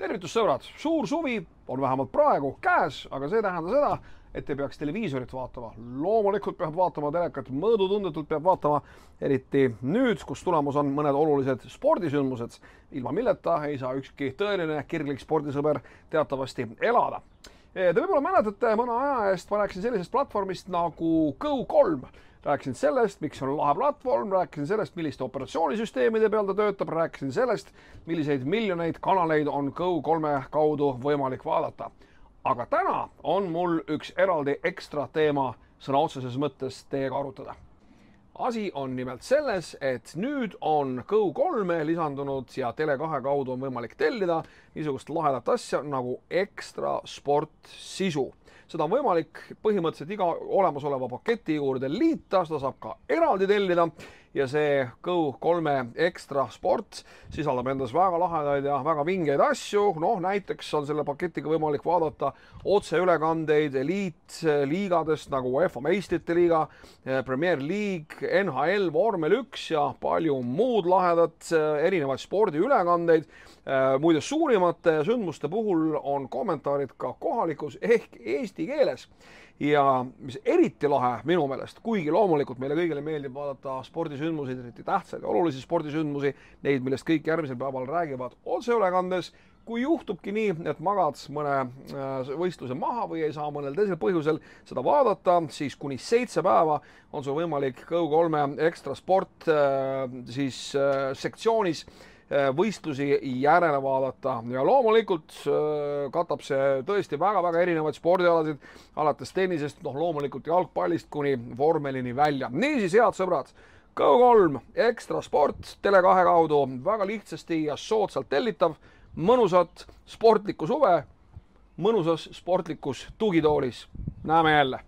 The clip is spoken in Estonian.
Tervitus sõbrad, suur suvi on vähemalt praegu käes, aga see tähendab seda, et ei peaks televiisorit vaatama. Loomulikult peab vaatama telekat, mõõdutundetult peab vaatama, eriti nüüd, kus tulemus on mõned olulised spordisündmused, ilma milleta ei saa ükski tõeline kirglik spordisõber teatavasti elada. Te võib-olla mäletate, mõne aja eest ma rääkisin sellisest platvormist nagu Go3. Rääkisin sellest, miks on lahe platvorm, rääkisin sellest, milliste operatsioonisüsteemide peal ta töötab, rääkisin sellest, milliseid miljoneid kanaleid on Go3 kaudu võimalik vaadata. Aga täna on mul üks eraldi ekstra teema sõna otseses mõttes teiega arutada. Asi on nimelt selles, et nüüd on Go3 lisandunud ja Tele2 kaudu on võimalik tellida niisugust lahedat asja nagu ekstra sport sisu. Seda on võimalik põhimõtteliselt iga olemasoleva paketi juurde liita, seda saab ka eraldi tellida ja see Go3 ekstra sport sisaldab endas väga lahedaid ja väga vingeid asju. Näiteks on selle paketiga võimalik vaadata otseülekandeid eliitliigadest nagu UEFA meistrite liiga, Premier League, NHL, vormel 1 ja palju muud lahedat, erinevaid spordiülekandeid. Muide, suurimate sündmuste puhul on kommentaarid ka kohalikus ehk eesti keeles. Ja mis eriti lahe minu meelest, kuigi loomulikult meile kõigile meeldib vaadata spordisündmusi, eriti tähtsaid ja olulisi spordisündmusi, neid, millest kõik järgmisel päeval räägivad otseülekandes, kui juhtubki nii, et magad mõne võistluse maha või ei saa mõnel teisel põhjusel seda vaadata, siis kuni 7 päeva on sul võimalik Go3 ekstra sport sektsioonis võistlusi järele vaadata ja loomulikult katab see tõesti väga-väga erinevaid spordialasid, alates tennisest, loomulikult jalgpallist kuni vormelini välja. Niisiis, head sõbrad, Go3 ekstra sport Tele2 kaudu väga lihtsasti ja soodsalt tellitav, mõnusat sportlikku suve, mõnusas sportlikus tugitoolis. Näeme jälle!